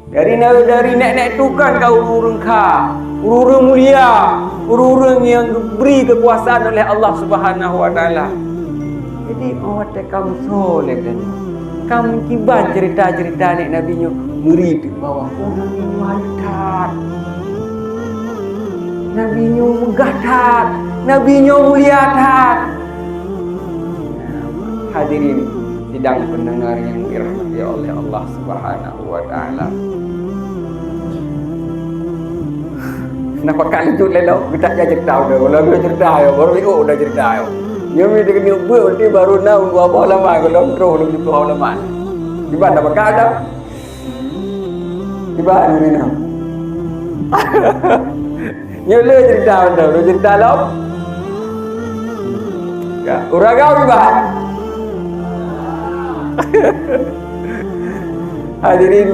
Dari nek-nek tukang kau urung ka, urung mulia, urung yang diberi kekuasaan oleh Allah Subhanahu wa taala. Jadi awak kamu soleh kan. Kamu kiban cerita-cerita nek nabinya murid bawah orang yang mantap. Nabinya megatat, nabinya mulia tat. Hadirin sidang pendengar yang dirahmati oleh Allah Subhanahu wa taala. Nampak kali tu lelo kita cerita dah. Kalau dia cerita yo, baru ikut dah cerita yo. Dia mesti kena buat nanti baru nak apa lama kalau terus lebih tu lama. Tiba dah pakai dah. Tiba ni nak. Dia le cerita dah, dia cerita lo. Ya, orang kau tiba. Hadirin